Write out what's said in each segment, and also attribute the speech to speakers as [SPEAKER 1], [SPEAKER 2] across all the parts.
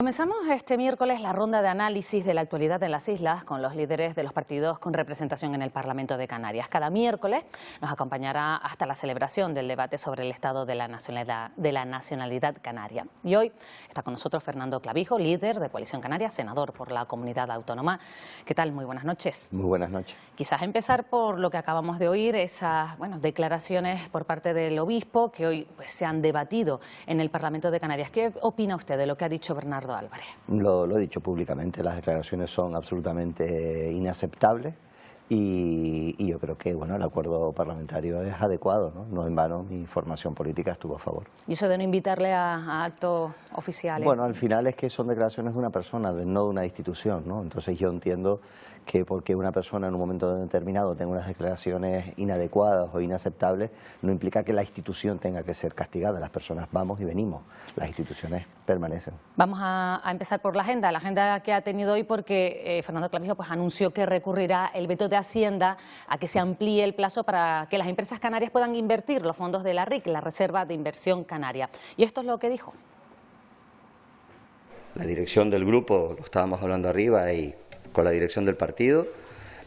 [SPEAKER 1] Comenzamos este miércoles la ronda de análisis de la actualidad en las islas con los líderes de los partidos con representación en el Parlamento de Canarias. Cada miércoles nos acompañará hasta la celebración del debate sobre el estado de la nacionalidad canaria. Y hoy está con nosotros Fernando Clavijo, líder de Coalición Canaria, senador por la Comunidad Autónoma. ¿Qué tal? Muy buenas noches.
[SPEAKER 2] Muy buenas noches.
[SPEAKER 1] Quizás empezar por lo que acabamos de oír, esas declaraciones por parte del obispo que hoy se han debatido en el Parlamento de Canarias. ¿Qué opina usted de lo que ha dicho Bernardo Álvarez?
[SPEAKER 2] Lo he dicho públicamente, las declaraciones son absolutamente inaceptables y yo creo que el acuerdo parlamentario es adecuado, ¿no? En vano mi formación política estuvo a favor.
[SPEAKER 1] ¿Y eso de no invitarle a actos oficiales?
[SPEAKER 2] Bueno, al final es que son declaraciones de una persona, no de una institución, ¿no? Entonces yo entiendo que porque una persona en un momento determinado tenga unas declaraciones inadecuadas o inaceptables, no implica que la institución tenga que ser castigada. Las personas vamos y venimos, las instituciones permanecen.
[SPEAKER 1] Vamos a empezar por la agenda que ha tenido hoy, porque Fernando Clavijo anunció que recurrirá el veto de Hacienda a que se amplíe el plazo para que las empresas canarias puedan invertir los fondos de la RIC, la Reserva de Inversión Canaria. Y esto es lo que dijo.
[SPEAKER 3] La dirección del grupo, lo estábamos hablando arriba, y con la dirección del partido,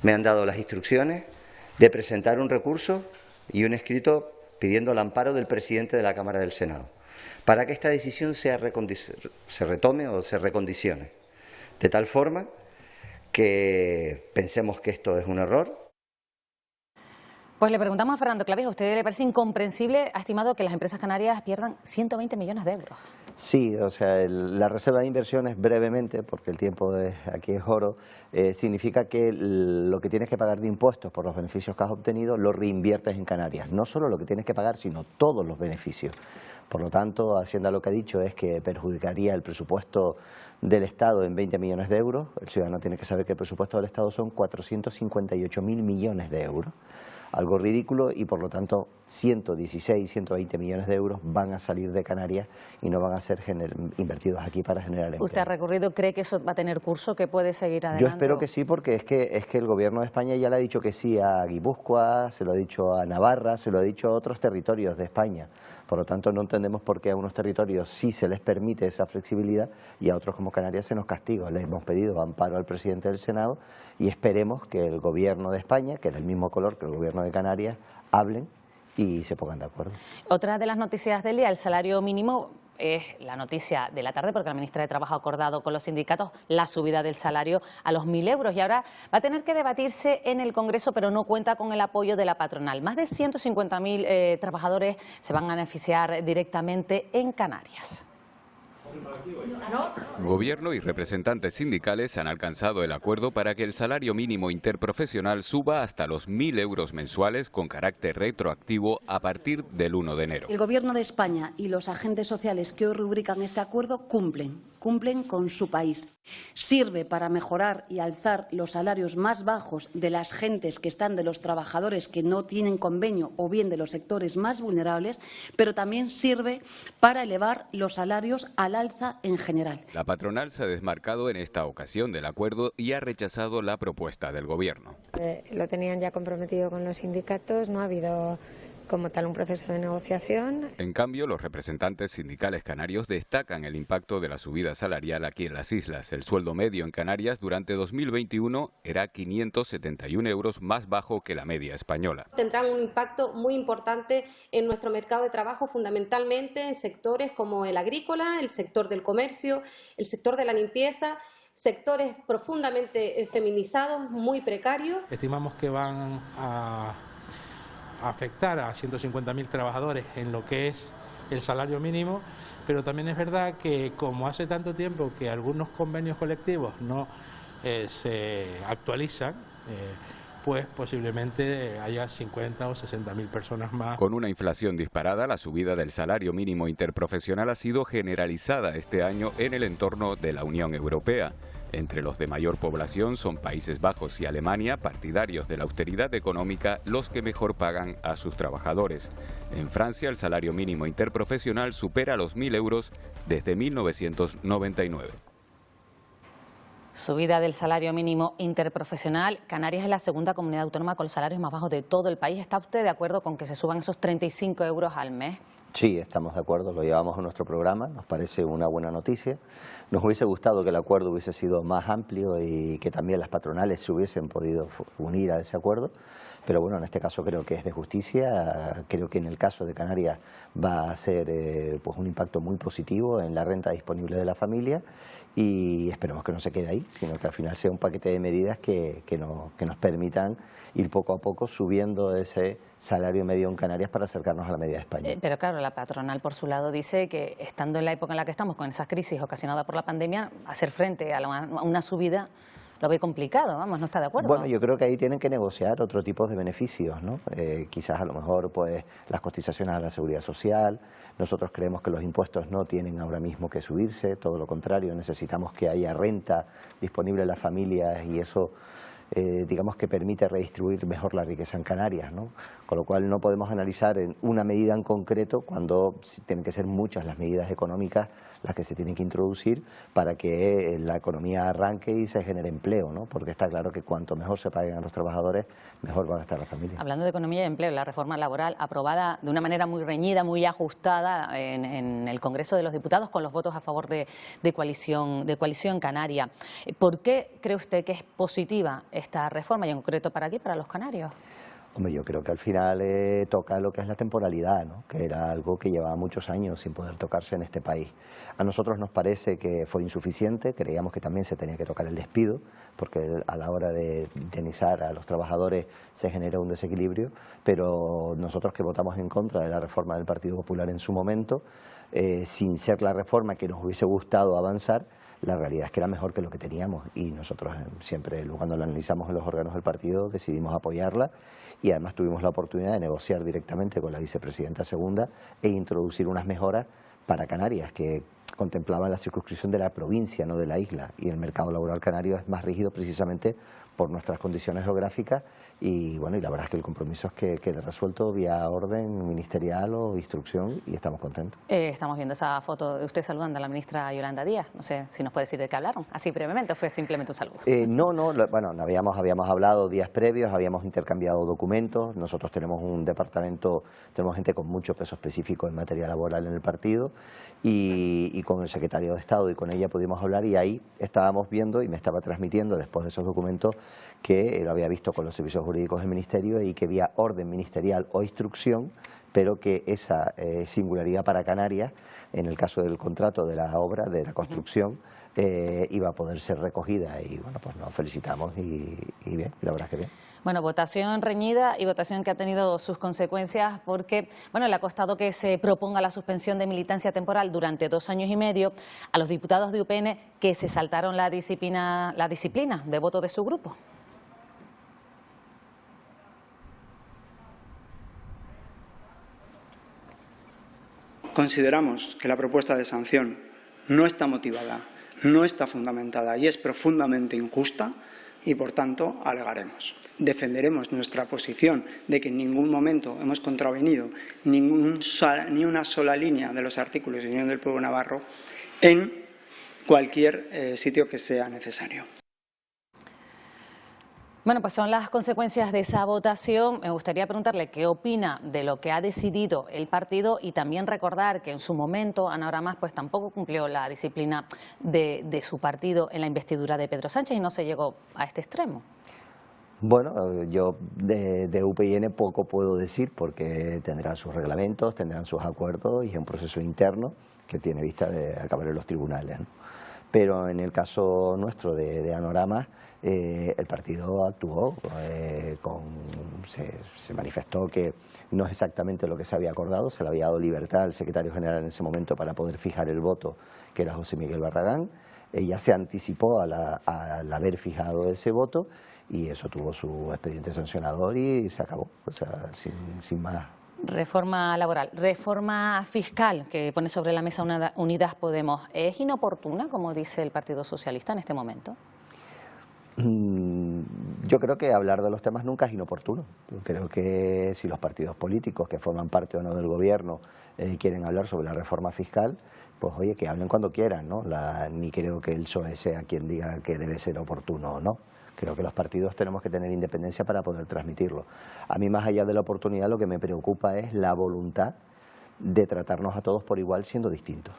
[SPEAKER 3] me han dado las instrucciones de presentar un recurso y un escrito pidiendo el amparo del presidente de la Cámara del Senado, para que esta decisión se retome o se recondicione, de tal forma que pensemos que esto es un error.
[SPEAKER 1] Pues le preguntamos a Fernando Clavijo, ¿a usted le parece incomprensible? Ha estimado que las empresas canarias pierdan 120 millones de euros.
[SPEAKER 2] Sí, o sea, la reserva de inversiones, brevemente, porque el tiempo aquí es oro, significa que lo que tienes que pagar de impuestos por los beneficios que has obtenido lo reinviertes en Canarias. No solo lo que tienes que pagar, sino todos los beneficios. Por lo tanto, Hacienda lo que ha dicho es que perjudicaría el presupuesto del Estado en 20 millones de euros. El ciudadano tiene que saber que el presupuesto del Estado son 458.000 millones de euros. Algo ridículo, y por lo tanto 116, 120 millones de euros van a salir de Canarias y no van a ser invertidos aquí para generar empleo.
[SPEAKER 1] ¿Usted ha recorrido, cree que eso va a tener curso, que puede seguir adelante?
[SPEAKER 2] Yo espero que sí, porque es que el Gobierno de España ya le ha dicho que sí a Guipúzcoa, se lo ha dicho a Navarra, se lo ha dicho a otros territorios de España. Por lo tanto, no entendemos por qué a unos territorios sí se les permite esa flexibilidad y a otros como Canarias se nos castiga. Le hemos pedido amparo al presidente del Senado y esperemos que el Gobierno de España, que es del mismo color que el Gobierno de Canarias, hablen y se pongan de acuerdo.
[SPEAKER 1] Otra de las noticias del día, el salario mínimo, es la noticia de la tarde, porque la ministra de Trabajo ha acordado con los sindicatos la subida del salario a los 1.000 euros y ahora va a tener que debatirse en el Congreso, pero no cuenta con el apoyo de la patronal. Más de 150.000 trabajadores se van a beneficiar directamente en Canarias.
[SPEAKER 4] Gobierno y representantes sindicales han alcanzado el acuerdo para que el salario mínimo interprofesional suba hasta los 1.000 euros mensuales con carácter retroactivo a partir del 1 de enero.
[SPEAKER 5] El Gobierno de España y los agentes sociales que hoy rubrican este acuerdo cumplen con su país. Sirve para mejorar y alzar los salarios más bajos de las gentes que están, de los trabajadores que no tienen convenio o bien de los sectores más vulnerables, pero también sirve para elevar los salarios al alza en general.
[SPEAKER 4] La patronal se ha desmarcado en esta ocasión del acuerdo y ha rechazado la propuesta del Gobierno.
[SPEAKER 6] Lo tenían ya comprometido con los sindicatos, no ha habido como tal un proceso de negociación.
[SPEAKER 4] En cambio, los representantes sindicales canarios destacan el impacto de la subida salarial aquí en las islas. El sueldo medio en Canarias durante 2021 era 571 euros más bajo que la media española.
[SPEAKER 7] Tendrán un impacto muy importante en nuestro mercado de trabajo, fundamentalmente en sectores como el agrícola, el sector del comercio, el sector de la limpieza, sectores profundamente feminizados, muy precarios.
[SPEAKER 8] Estimamos que van a afectar a 150.000 trabajadores en lo que es el salario mínimo, pero también es verdad que como hace tanto tiempo que algunos convenios colectivos no se actualizan, pues posiblemente haya 50 o 60.000 personas más.
[SPEAKER 4] Con una inflación disparada, la subida del salario mínimo interprofesional ha sido generalizada este año en el entorno de la Unión Europea. Entre los de mayor población son Países Bajos y Alemania, partidarios de la austeridad económica, los que mejor pagan a sus trabajadores. En Francia, el salario mínimo interprofesional supera los 1.000 euros desde 1999.
[SPEAKER 1] Subida del salario mínimo interprofesional. Canarias es la segunda comunidad autónoma con los salarios más bajos de todo el país. ¿Está usted de acuerdo con que se suban esos 35 euros al mes?
[SPEAKER 2] Sí, estamos de acuerdo, lo llevamos a nuestro programa, nos parece una buena noticia. Nos hubiese gustado que el acuerdo hubiese sido más amplio y que también las patronales se hubiesen podido unir a ese acuerdo, pero bueno, en este caso creo que es de justicia. Creo que en el caso de Canarias va a ser pues un impacto muy positivo en la renta disponible de la familia, y esperemos que no se quede ahí, sino que al final sea un paquete de medidas que nos permitan ir poco a poco subiendo ese salario medio en Canarias para acercarnos a la media de España.
[SPEAKER 1] Pero claro, la patronal por su lado dice que estando en la época en la que estamos, con esas crisis ocasionadas por la pandemia, hacer frente a una subida lo ve complicado, vamos, no está de acuerdo.
[SPEAKER 2] Bueno, yo creo que ahí tienen que negociar otro tipo de beneficios, ¿no? Quizás a lo mejor pues las cotizaciones a la seguridad social. Nosotros creemos que los impuestos no tienen ahora mismo que subirse, todo lo contrario, necesitamos que haya renta disponible en las familias, y eso digamos que permite redistribuir mejor la riqueza en Canarias, ¿no? Con lo cual no podemos analizar en una medida en concreto cuando tienen que ser muchas las medidas económicas las que se tienen que introducir para que la economía arranque y se genere empleo, ¿no? Porque está claro que cuanto mejor se paguen a los trabajadores, mejor van a estar las familias.
[SPEAKER 1] Hablando de economía y empleo, la reforma laboral aprobada de una manera muy reñida, muy ajustada en el Congreso de los Diputados, con los votos a favor de coalición canaria. ¿Por qué cree usted que es positiva esta reforma, y en concreto para aquí, para los canarios?
[SPEAKER 2] Hombre, yo creo que al final toca lo que es la temporalidad, ¿no? Que era algo que llevaba muchos años sin poder tocarse en este país. A nosotros nos parece que fue insuficiente, creíamos que también se tenía que tocar el despido, porque a la hora de indemnizar a los trabajadores se genera un desequilibrio, pero nosotros que votamos en contra de la reforma del Partido Popular en su momento, sin ser la reforma que nos hubiese gustado avanzar, la realidad es que era mejor que lo que teníamos, y nosotros siempre, cuando lo analizamos en los órganos del partido, decidimos apoyarla, y además tuvimos la oportunidad de negociar directamente con la vicepresidenta segunda e introducir unas mejoras para Canarias que contemplaban la circunscripción de la provincia, no de la isla, y el mercado laboral canario es más rígido precisamente por nuestras condiciones geográficas, y bueno, y la verdad es que el compromiso es que quede resuelto vía orden ministerial o instrucción, y estamos contentos.
[SPEAKER 1] Estamos viendo esa foto de usted saludando a la ministra Yolanda Díaz. No sé si nos puede decir de qué hablaron, así brevemente, o fue simplemente un saludo.
[SPEAKER 2] Bueno, habíamos hablado días previos, habíamos intercambiado documentos. Nosotros tenemos un departamento, tenemos gente con mucho peso específico en materia laboral en el partido, y con el secretario de Estado y con ella pudimos hablar, y ahí estábamos viendo, y me estaba transmitiendo después de esos documentos, que lo había visto con los servicios jurídicos del Ministerio y que había orden ministerial o instrucción, pero que esa singularidad para Canarias, en el caso del contrato de la obra, de la construcción, iba a poder ser recogida, y bueno, pues nos felicitamos y bien, la verdad es que bien.
[SPEAKER 1] Bueno, votación reñida y votación que ha tenido sus consecuencias, porque bueno, le ha costado que se proponga la suspensión de militancia temporal durante 2 años y medio a los diputados de UPN que se saltaron la disciplina de voto de su grupo.
[SPEAKER 9] Consideramos que la propuesta de sanción no está motivada, no está fundamentada y es profundamente injusta, y por tanto alegaremos. Defenderemos nuestra posición de que en ningún momento hemos contravenido ni una sola línea de los artículos de Unión del Pueblo Navarro en cualquier sitio que sea necesario.
[SPEAKER 1] Bueno, pues son las consecuencias de esa votación. Me gustaría preguntarle qué opina de lo que ha decidido el partido, y también recordar que en su momento Ana Oramas pues tampoco cumplió la disciplina de su partido en la investidura de Pedro Sánchez y no se llegó a este extremo.
[SPEAKER 2] Bueno, yo de UPN poco puedo decir, porque tendrán sus reglamentos, tendrán sus acuerdos y es un proceso interno que tiene vista de acabar en los tribunales, ¿no? Pero en el caso nuestro de Ana Oramas, el partido actuó, se manifestó que no es exactamente lo que se había acordado, se le había dado libertad al secretario general en ese momento para poder fijar el voto, que era José Miguel Barragán. Ella se anticipó al haber fijado ese voto, y eso tuvo su expediente sancionador y se acabó, o sea, sin más.
[SPEAKER 1] Reforma laboral, reforma fiscal que pone sobre la mesa Unidas Podemos, ¿es inoportuna, como dice el Partido Socialista en este momento?
[SPEAKER 2] Yo creo que hablar de los temas nunca es inoportuno. Yo creo que si los partidos políticos que forman parte o no del gobierno quieren hablar sobre la reforma fiscal, pues oye, que hablen cuando quieran, ¿no? Ni creo que el PSOE sea quien diga que debe ser oportuno o no. Creo que los partidos tenemos que tener independencia para poder transmitirlo. A mí, más allá de la oportunidad, lo que me preocupa es la voluntad de tratarnos a todos por igual siendo distintos.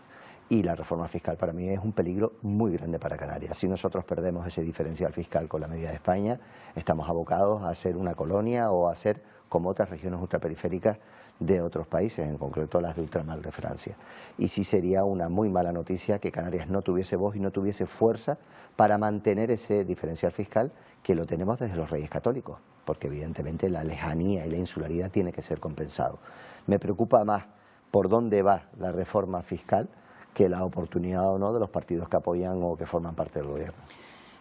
[SPEAKER 2] Y la reforma fiscal para mí es un peligro muy grande para Canarias. Si nosotros perdemos ese diferencial fiscal con la medida de España, estamos abocados a ser una colonia o a ser como otras regiones ultraperiféricas de otros países, en concreto las de ultramar de Francia. Y sí sería una muy mala noticia que Canarias no tuviese voz y no tuviese fuerza para mantener ese diferencial fiscal que lo tenemos desde los Reyes Católicos, porque evidentemente la lejanía y la insularidad tiene que ser compensado. Me preocupa más por dónde va la reforma fiscal que la oportunidad o no de los partidos que apoyan o que forman parte del gobierno.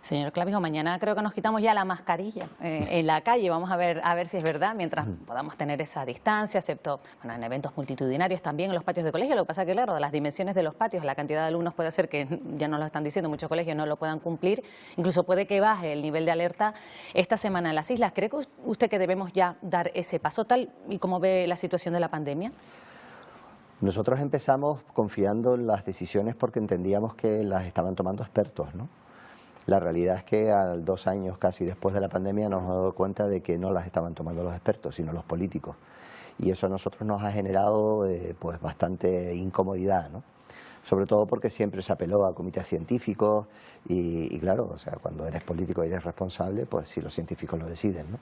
[SPEAKER 1] Señor Clavijo, mañana creo que nos quitamos ya la mascarilla en la calle. Vamos a ver si es verdad, mientras podamos tener esa distancia, excepto en eventos multitudinarios también en los patios de colegio. Lo que pasa es que, claro, de las dimensiones de los patios, la cantidad de alumnos puede ser que, ya nos lo están diciendo, muchos colegios no lo puedan cumplir. Incluso puede que baje el nivel de alerta esta semana en las islas. ¿Cree que usted que debemos ya dar ese paso tal y como ve la situación de la pandemia?
[SPEAKER 2] Nosotros empezamos confiando en las decisiones porque entendíamos que las estaban tomando expertos, ¿no? La realidad es que a 2 años casi después de la pandemia nos hemos dado cuenta de que no las estaban tomando los expertos, sino los políticos. Y eso a nosotros nos ha generado pues bastante incomodidad, ¿no? Sobre todo porque siempre se apeló a comités científicos y claro, o sea, cuando eres político y eres responsable, pues si los científicos lo deciden, ¿no?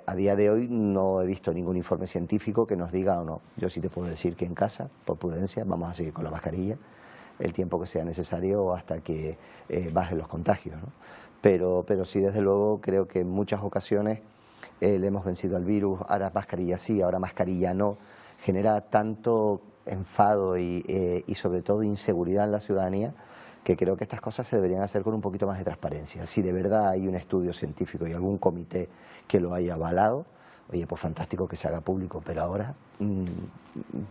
[SPEAKER 2] A día de hoy no he visto ningún informe científico que nos diga o no. Yo sí te puedo decir que en casa, por prudencia, vamos a seguir con la mascarilla el tiempo que sea necesario hasta que bajen los contagios, ¿no? Pero sí, desde luego, creo que en muchas ocasiones le hemos vencido al virus, ahora mascarilla sí, ahora mascarilla no, genera tanto enfado y sobre todo inseguridad en la ciudadanía que creo que estas cosas se deberían hacer con un poquito más de transparencia. Si de verdad hay un estudio científico y algún comité que lo haya avalado, oye, pues fantástico que se haga público, pero ahora,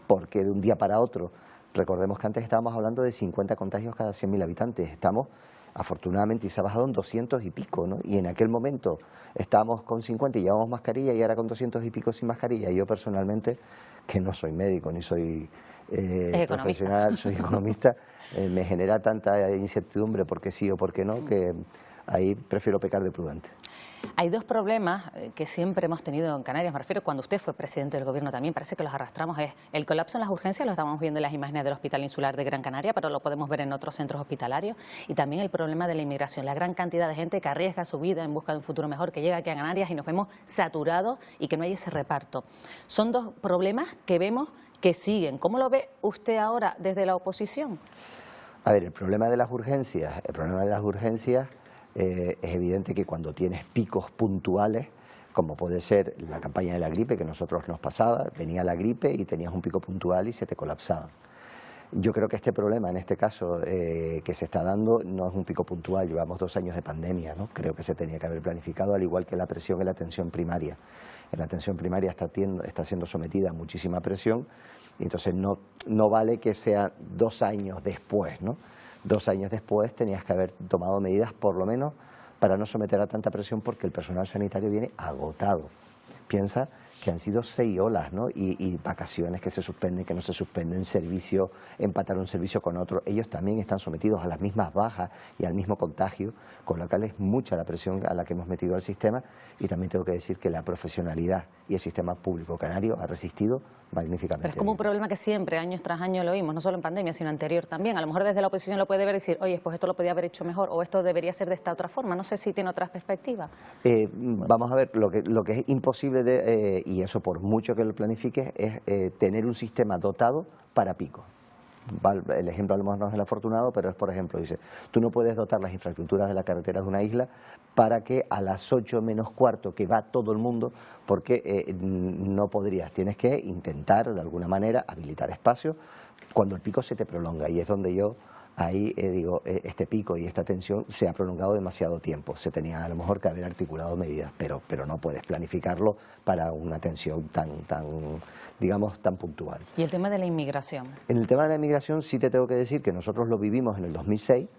[SPEAKER 2] porque de un día para otro, recordemos que antes estábamos hablando de 50 contagios cada 100.000 habitantes, estamos, afortunadamente, y se ha bajado en 200 y pico, ¿no? Y en aquel momento estábamos con 50 y llevábamos mascarilla y ahora con 200 y pico sin mascarilla. Yo personalmente, que no soy médico ni soy profesional, soy economista, me genera tanta incertidumbre por qué sí o por qué no, que ahí prefiero pecar de prudente.
[SPEAKER 1] Hay 2 problemas que siempre hemos tenido en Canarias, me refiero cuando usted fue presidente del gobierno también, parece que los arrastramos, es el colapso en las urgencias, lo estamos viendo en las imágenes del Hospital Insular de Gran Canaria, pero lo podemos ver en otros centros hospitalarios, y también el problema de la inmigración, la gran cantidad de gente que arriesga su vida en busca de un futuro mejor, que llega aquí a Canarias y nos vemos saturados y que no hay ese reparto. Son 2 problemas que vemos que siguen. ¿Cómo lo ve usted ahora desde la oposición?
[SPEAKER 2] A ver, el problema de las urgencias es evidente que cuando tienes picos puntuales, como puede ser la campaña de la gripe, que a nosotros nos pasaba, venía la gripe y tenías un pico puntual y se te colapsaba. Yo creo que este problema, en este caso, que se está dando, no es un pico puntual, llevamos 2 años de pandemia, ¿no? Creo que se tenía que haber planificado, al igual que la presión en la atención primaria. En la atención primaria está siendo sometida a muchísima presión, y entonces no vale que sea 2 años después, ¿no? 2 años después tenías que haber tomado medidas, por lo menos, para no someter a tanta presión, porque el personal sanitario viene agotado. Piensa que han sido 6 olas, ¿no? Y vacaciones que se suspenden, que no se suspenden, servicio, empatar un servicio con otro. Ellos también están sometidos a las mismas bajas y al mismo contagio, con lo cual es mucha la presión a la que hemos metido al sistema, y también tengo que decir que la profesionalidad y el sistema público canario ha resistido magníficamente.
[SPEAKER 1] Pero es como un problema que siempre, años tras años, lo oímos, no solo en pandemia, sino anterior también. A lo mejor desde la oposición lo puede ver y decir, oye, pues esto lo podía haber hecho mejor, o esto debería ser de esta otra forma. No sé si tiene otras perspectivas.
[SPEAKER 2] Vamos a ver, lo que es imposible, y eso por mucho que lo planifiques, es tener un sistema dotado para pico. El ejemplo a lo mejor no es el afortunado, pero es, por ejemplo, dice, tú no puedes dotar las infraestructuras de la carretera de una isla para que a las 8 menos cuarto que va todo el mundo, porque no podrías, tienes que intentar de alguna manera habilitar espacios cuando el pico se te prolonga, y es donde yo ahí digo, este pico y esta tensión se ha prolongado demasiado tiempo, se tenía a lo mejor que haber articulado medidas, pero no puedes planificarlo para una tensión digamos, tan puntual.
[SPEAKER 1] ¿Y el tema de la inmigración?
[SPEAKER 2] En el tema de la inmigración sí te tengo que decir que nosotros lo vivimos en el 2006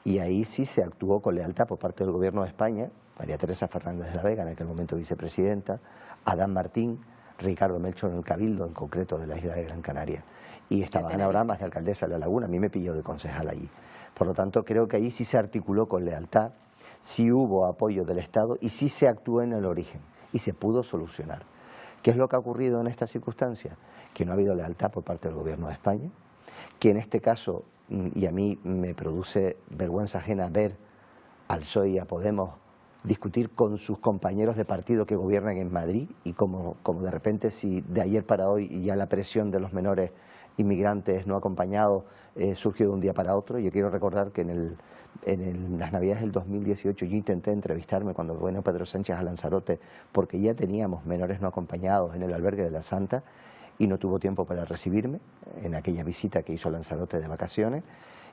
[SPEAKER 2] y ahí sí se actuó con lealtad por parte del Gobierno de España, María Teresa Fernández de la Vega, en aquel momento vicepresidenta, Adán Martín, Ricardo Melchor en el Cabildo, en concreto de la isla de Gran Canaria, y estaba Ana Bramas de alcaldesa de La Laguna, a mí me pilló de concejal allí. Por lo tanto, creo que ahí sí se articuló con lealtad, sí hubo apoyo del Estado y sí se actuó en el origen y se pudo solucionar. ¿Qué es lo que ha ocurrido en esta circunstancia? que no ha habido lealtad por parte del Gobierno de España, que en este caso, y a mí me produce vergüenza ajena ver al PSOE y a Podemos discutir con sus compañeros de partido que gobiernan en Madrid y como de repente si de ayer para hoy y ya la presión de los menores inmigrantes no acompañados surgió de un día para otro. Yo quiero recordar que en las Navidades del 2018 yo intenté entrevistarme cuando vino Pedro Sánchez a Lanzarote porque ya teníamos menores no acompañados en el albergue de la Santa y no tuvo tiempo para recibirme en aquella visita que hizo Lanzarote de vacaciones.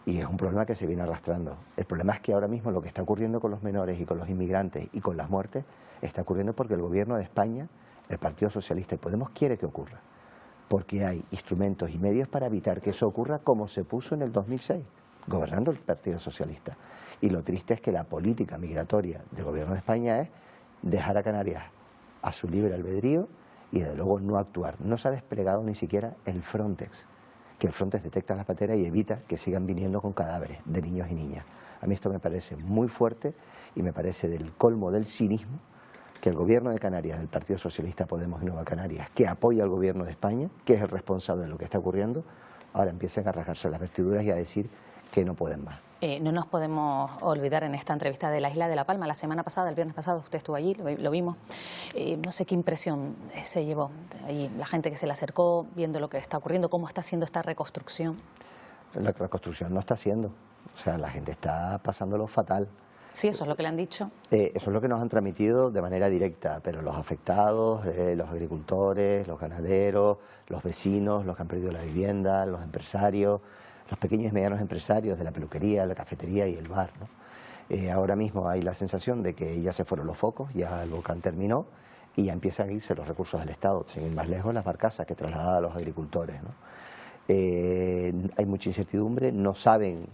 [SPEAKER 2] Y es un problema que se viene arrastrando. El problema es que ahora mismo lo que está ocurriendo con los menores y con los inmigrantes y con las muertes está ocurriendo porque el Gobierno de España, el Partido Socialista y Podemos quiere que ocurra. Porque hay instrumentos y medios para evitar que eso ocurra como se puso en el 2006, gobernando el Partido Socialista. Y lo triste es que la política migratoria del Gobierno de España es dejar a Canarias a su libre albedrío y desde luego no actuar. No se ha desplegado ni siquiera el Frontex, que el Frontex detecta las pateras y evita que sigan viniendo con cadáveres de niños y niñas. A mí esto me parece muy fuerte y me parece del colmo del cinismo que el Gobierno de Canarias, del Partido Socialista Podemos y Nueva Canarias, que apoya al Gobierno de España, que es el responsable de lo que está ocurriendo, ahora empiecen a rasgarse las vestiduras y a decir que no pueden más.
[SPEAKER 1] No nos podemos olvidar en esta entrevista de la isla de La Palma. La semana pasada, el viernes pasado, usted estuvo allí, lo vimos. No sé qué impresión se llevó ahí, la gente que se le acercó, viendo lo que está ocurriendo, cómo está haciendo esta reconstrucción.
[SPEAKER 2] La reconstrucción no está haciendo, o sea, la gente está pasándolo fatal.
[SPEAKER 1] Sí, eso es lo que le han dicho.
[SPEAKER 2] Eso es lo que nos han transmitido de manera directa, pero los afectados, los agricultores, los ganaderos, los vecinos, los que han perdido la vivienda, los empresarios, los pequeños y medianos empresarios de la peluquería, la cafetería y el bar, ¿no? Ahora mismo hay la sensación de que ya se fueron los focos, ya el volcán terminó y ya empiezan a irse los recursos del Estado, sin ir más lejos las barcazas que trasladan a los agricultores, ¿no? Hay mucha incertidumbre, no saben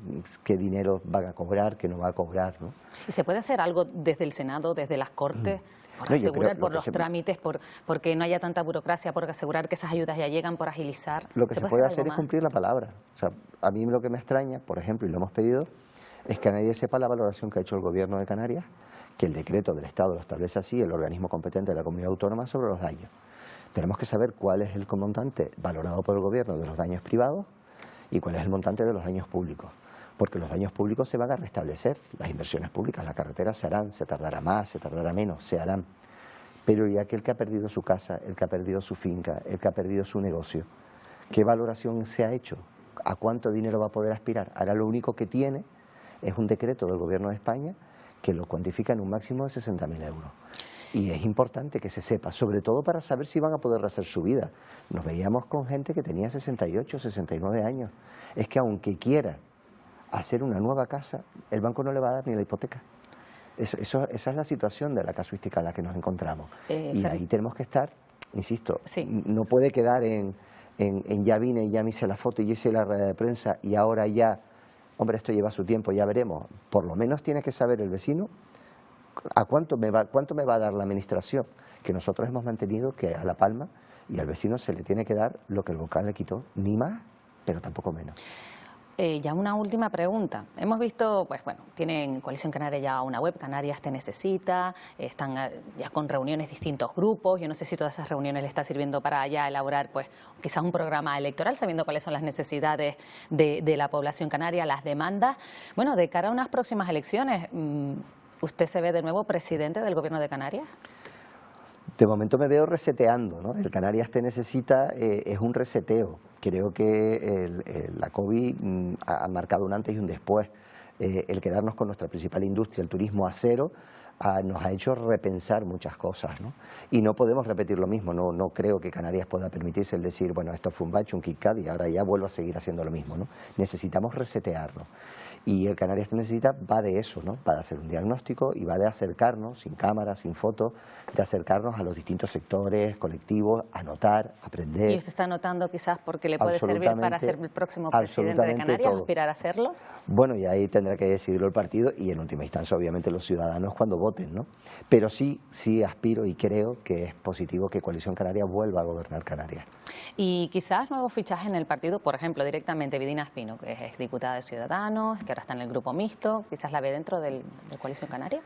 [SPEAKER 2] qué dinero van a cobrar, qué no va a cobrar, ¿no?
[SPEAKER 1] ¿Y se puede hacer algo desde el Senado, desde las Cortes, por asegurar, por los trámites, porque no haya tanta burocracia, por asegurar que esas ayudas ya llegan, por agilizar?
[SPEAKER 2] Lo que se puede hacer es cumplir la palabra. O sea, a mí lo que me extraña, por ejemplo, y lo hemos pedido, es que nadie sepa la valoración que ha hecho el Gobierno de Canarias, que el decreto del Estado lo establece así, el organismo competente de la comunidad autónoma, sobre los daños. Tenemos que saber cuál es el montante valorado por el Gobierno de los daños privados y cuál es el montante de los daños públicos. Porque los daños públicos se van a restablecer, las inversiones públicas, las carreteras se harán, se tardará más, se tardará menos, se harán. Pero ya aquel que ha perdido su casa, el que ha perdido su finca, el que ha perdido su negocio, ¿qué valoración se ha hecho? ¿A cuánto dinero va a poder aspirar? Ahora lo único que tiene es un decreto del Gobierno de España que lo cuantifica en un máximo de 60.000 euros. Y es importante que se sepa, sobre todo para saber si van a poder hacer su vida. Nos veíamos con gente que tenía 68, 69 años. Es que aunque quiera hacer una nueva casa, el banco no le va a dar ni la hipoteca. Esa es la situación de la casuística en la que nos encontramos. Y ahí tenemos que estar, insisto,
[SPEAKER 1] sí.
[SPEAKER 2] No puede quedar en ya vine, ya me hice la foto y hice la rueda de prensa y ahora ya, hombre, esto lleva su tiempo, ya veremos. Por lo menos tiene que saber el vecino a cuánto me va a dar la administración, que nosotros hemos mantenido que a La Palma y al vecino se le tiene que dar lo que el volcán le quitó, ni más, pero tampoco menos.
[SPEAKER 1] Ya una última pregunta. Hemos visto, pues bueno, tienen Coalición Canaria ya una web, Canarias Te Necesita, están ya con reuniones distintos grupos. Yo no sé si todas esas reuniones le está sirviendo para ya elaborar, pues, quizás un programa electoral, sabiendo cuáles son las necesidades de la población canaria, las demandas. Bueno, de cara a unas próximas elecciones, ¿usted se ve de nuevo presidente del Gobierno de Canarias?
[SPEAKER 2] De momento me veo reseteando, ¿no? El Canarias Te Necesita es un reseteo. Creo que la COVID ha marcado un antes y un después. El quedarnos con nuestra principal industria, el turismo, a cero, nos ha hecho repensar muchas cosas, ¿no? Y no podemos repetir lo mismo. No creo que Canarias pueda permitirse el decir, bueno, esto fue un bache, un KitKat y ahora ya vuelvo a seguir haciendo lo mismo, ¿no? Necesitamos resetearnos. Y el Canarias Te Necesita va de eso, ¿no? Va de hacer un diagnóstico y va de acercarnos, sin cámaras, sin fotos, de acercarnos a los distintos sectores, colectivos, anotar, aprender.
[SPEAKER 1] ¿Y usted está anotando quizás porque le puede servir para ser el próximo presidente de Canarias, aspirar a hacerlo?
[SPEAKER 2] Bueno, y ahí tendrá que decidirlo el partido y en última instancia obviamente los ciudadanos cuando voten, ¿no? Pero sí aspiro y creo que es positivo que Coalición Canaria vuelva a gobernar Canarias.
[SPEAKER 1] Y quizás nuevos fichajes en el partido, por ejemplo, directamente Vidina Espino, que es diputada de Ciudadanos, que ahora está en el grupo mixto, quizás la ve dentro de Coalición Canaria.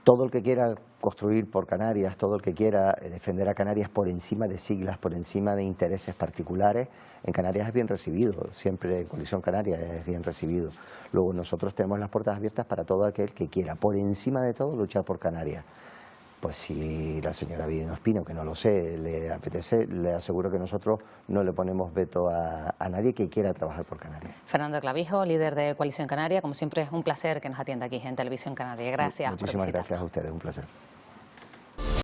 [SPEAKER 2] todo el que quiera construir por Canarias, todo el que quiera defender a Canarias por encima de siglas, por encima de intereses particulares, en Canarias es bien recibido, siempre en Coalición Canaria es bien recibido. Luego nosotros tenemos las puertas abiertas para todo aquel que quiera, por encima de todo, luchar por Canarias. Pues si la señora Videno Espino, que no lo sé, le apetece, le aseguro que nosotros no le ponemos veto a nadie que quiera trabajar por Canarias.
[SPEAKER 1] Fernando Clavijo, líder de Coalición Canaria, como siempre es un placer que nos atienda aquí en Televisión Canaria. Gracias.
[SPEAKER 2] Muchísimas gracias a ustedes, un placer.